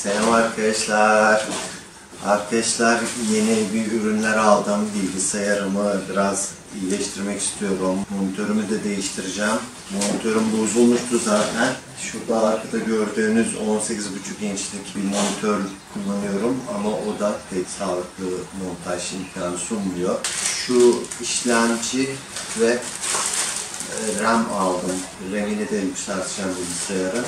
Selam arkadaşlar. Arkadaşlar yeni bir ürünler aldım. Bilgisayarımı biraz iyileştirmek istiyorum. Monitörümü de değiştireceğim. Monitörüm bozulmuştu zaten. Şurada arkada gördüğünüz 18,5 inçlik bir monitör kullanıyorum ama o da pek sağlıklı montaj imkanı sunmuyor. Şu işlemci ve RAM aldım. RAM'ini de yükselteceğim bilgisayara.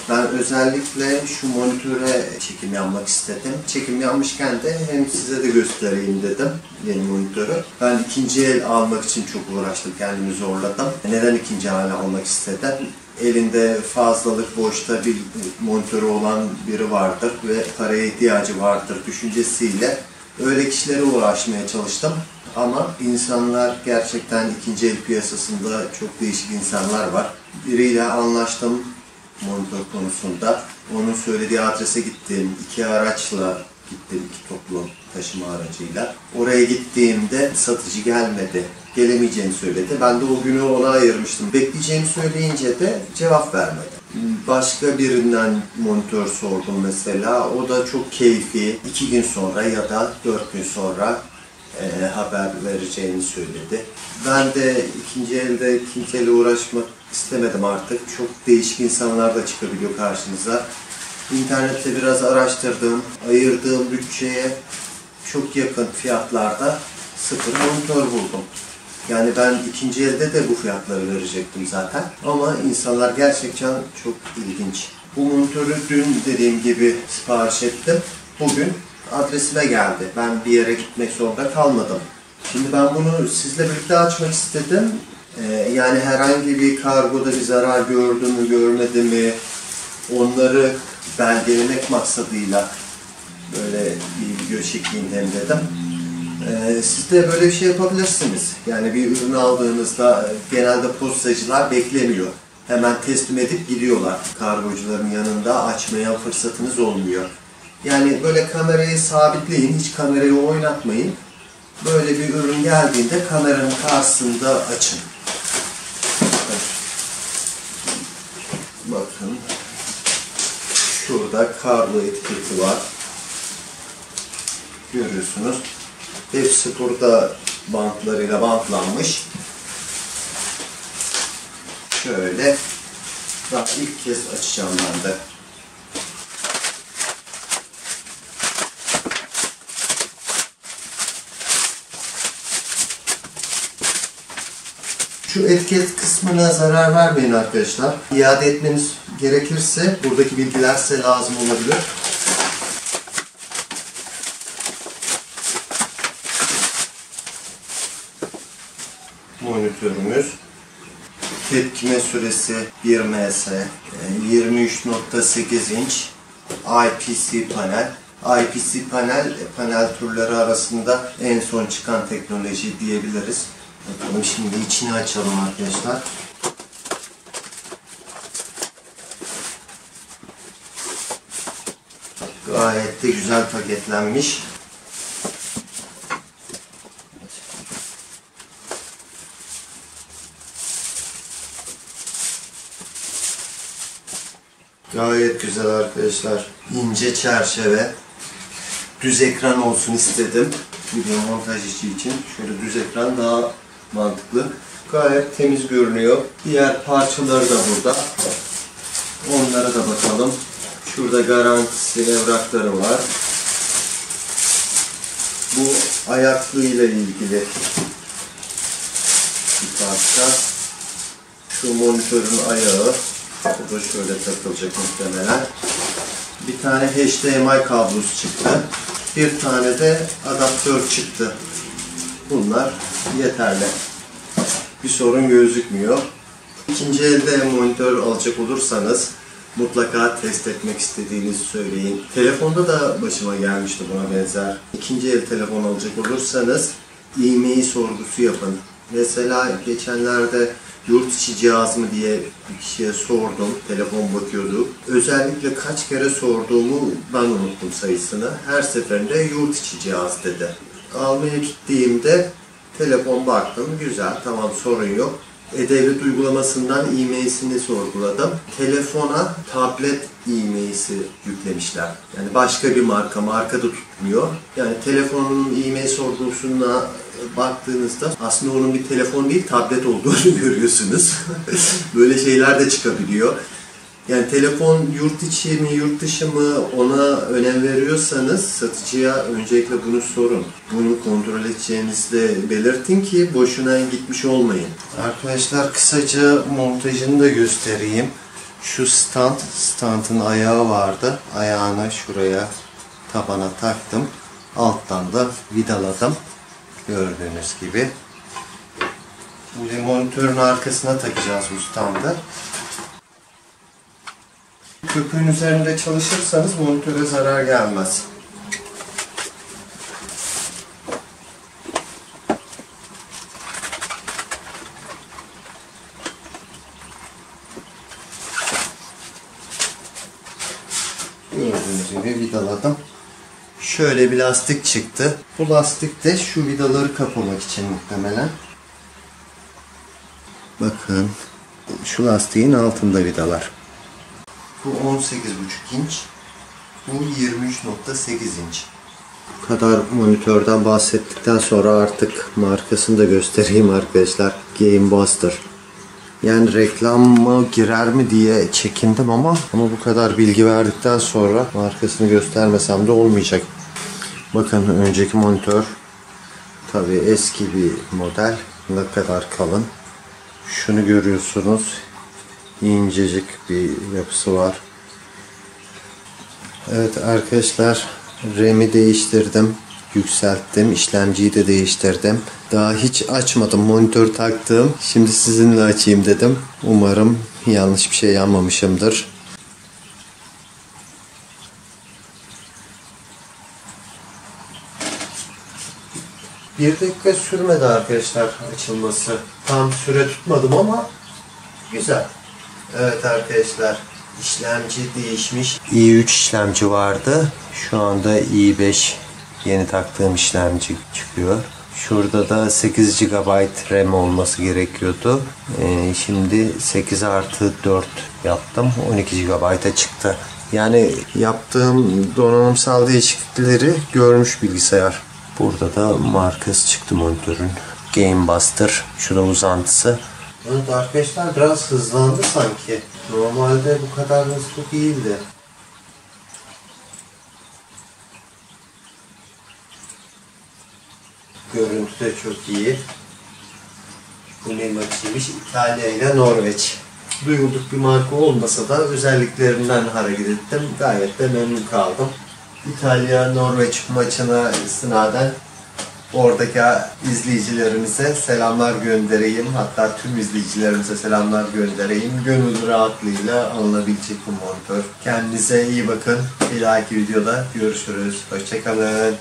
Ben özellikle şu monitöre çekim yapmak istedim. Çekim yapmışken de hem size de göstereyim dedim yeni monitörü. Ben ikinci el almak için çok uğraştım, kendimi zorladım. Neden ikinci el almak istedim? Elinde fazlalık boşta bir monitörü olan biri vardır ve paraya ihtiyacı vardır düşüncesiyle öyle kişilere uğraşmaya çalıştım. Ama insanlar gerçekten ikinci el piyasasında çok değişik insanlar var. Biriyle anlaştım monitör konusunda. Onun söylediği adrese gittim. 2 araçla gittim, 2 toplu taşıma aracıyla. Oraya gittiğimde satıcı gelmedi. Gelemeyeceğini söyledi. Ben de o günü ona ayırmıştım. Bekleyeceğimi söyleyince de cevap vermedi. Başka birinden monitör sordum mesela. O da çok keyfi. 2 gün sonra ya da 4 gün sonra haber vereceğini söyledi. Ben de ikinci elde kimseyle uğraşmak istemedim artık. Çok değişik insanlar da çıkabiliyor karşınıza. İnternette biraz araştırdım. Ayırdığım bütçeye çok yakın fiyatlarda sıfır monitör buldum. Yani ben ikinci elde de bu fiyatları verecektim zaten. Ama insanlar gerçekten çok ilginç. Bu monitörü dün dediğim gibi sipariş ettim. Bugün adresime geldi. Ben bir yere gitmek zorunda kalmadım. Şimdi ben bunu sizle birlikte açmak istedim. Yani herhangi bir kargoda bir zarar gördü mü, görmedi mi, onları belgelemek maksadıyla böyle bir video çekeyim dedim. Siz de böyle bir şey yapabilirsiniz. Yani bir ürünü aldığınızda genelde postacılar beklemiyor. Hemen teslim edip gidiyorlar. Kargocuların yanında açmaya fırsatınız olmuyor. Yani böyle kamerayı sabitleyin, hiç kamerayı oynatmayın. Böyle bir ürün geldiğinde kameranın karşısında açın. Bakın. Şurada kargo etiketi var. Görüyorsunuz. Hepsi burada bantlarıyla bantlanmış. Şöyle. Bak ilk kez açacağım ben de. Şu etiket kısmına zarar vermeyin arkadaşlar. İade etmeniz gerekirse buradaki bilgiler size lazım olabilir. Monitörümüz. Tepkime süresi 1 ms, 23.8 inç IPC panel. IPC panel türleri arasında en son çıkan teknoloji diyebiliriz. Bakalım şimdi içini açalım arkadaşlar. Gayet de güzel paketlenmiş. Gayet güzel arkadaşlar. İnce çerçeve. Düz ekran olsun istedim. Video montaj işi için. Şöyle düz ekran daha mantıklı. Gayet temiz görünüyor. Diğer parçaları da burada. Onlara da bakalım. Şurada garantisi evrakları var. Bu ayaklığı ile ilgili bir parça. Şu monitörün ayağı. Bu da şöyle takılacak muhtemelen. Bir tane HDMI kablosu çıktı. Bir tane de adaptör çıktı. Bunlar yeterli. Bir sorun gözükmüyor. İkinci elde monitör alacak olursanız mutlaka test etmek istediğinizi söyleyin. Telefonda da başıma gelmişti buna benzer. İkinci el telefon alacak olursanız IMEI sorgusu yapın. Mesela geçenlerde yurt içi cihaz mı diye bir kişiye sordum. Telefon bakıyordu. Özellikle kaç kere sorduğumu ben unuttum sayısını. Her seferinde yurt içi cihaz dedi. Almaya gittiğimde telefon baktım. Güzel, tamam, sorun yok. E-Devlet uygulamasından e-mail'sini sorguladım. Telefona tablet e-mail'si yüklemişler. Yani başka bir markada tutmuyor. Yani telefonun e-mail sorgusuna baktığınızda aslında onun bir telefon değil tablet olduğunu görüyorsunuz. Böyle şeyler de çıkabiliyor. Yani telefon yurt içi mi yurt dışı mı ona önem veriyorsanız satıcıya öncelikle bunu sorun. Bunu kontrol edeceğinizi de belirtin ki boşuna gitmiş olmayın. Arkadaşlar kısaca montajını da göstereyim. Şu standın ayağı vardı. Ayağını şuraya tabana taktım. Alttan da vidaladım. Gördüğünüz gibi. Şimdi monitörün arkasına takacağız bu standı. Köpüğün üzerinde çalışırsanız monitöre zarar gelmez. Gördüğünüz gibi vidaladım. Şöyle bir lastik çıktı. Bu lastik de şu vidaları kapamak için muhtemelen. Bakın şu lastiğin altında vidalar. Bu 18,5 inç. Bu 23,8 inç. Bu kadar monitörden bahsettikten sonra artık markasını da göstereyim arkadaşlar. Game Buster. Yani reklama girer mi diye çekindim ama bu kadar bilgi verdikten sonra markasını göstermesem de olmayacak. Bakın önceki monitör tabii eski bir model. Ne kadar kalın. Şunu görüyorsunuz. İncecik bir yapısı var. Evet arkadaşlar, RAM'i değiştirdim, yükselttim, işlemciyi de değiştirdim. Daha hiç açmadım, monitör taktım. Şimdi sizinle açayım dedim. Umarım yanlış bir şey yapmamışımdır. Bir dakika sürmedi arkadaşlar açılması. Tam süre tutmadım ama güzel. Evet arkadaşlar, işlemci değişmiş. i3 işlemci vardı. Şu anda i5 yeni taktığım işlemci çıkıyor. Şurada da 8 GB RAM olması gerekiyordu. Şimdi 8+4 yaptım. 12 GB'a çıktı. Yani yaptığım donanımsal değişiklikleri görmüş bilgisayar. Burada da markası çıktı monitörün. Game Buster. Şurada uzantısı. Evet arkadaşlar biraz hızlandı sanki. Normalde bu kadar hızlı değildi. Görüntü de çok iyi. Bu ne maçıymış? İtalya ile Norveç. Duyulduk bir marka olmasa da özelliklerinden hareket ettim. Gayet de memnun kaldım. İtalya-Norveç maçına istinaden oradaki izleyicilerimize selamlar göndereyim. Hatta tüm izleyicilerimize selamlar göndereyim. Gönül rahatlığıyla alınabilecek bu monitör. Kendinize iyi bakın. Bir dahaki videoda görüşürüz. Hoşça kalın.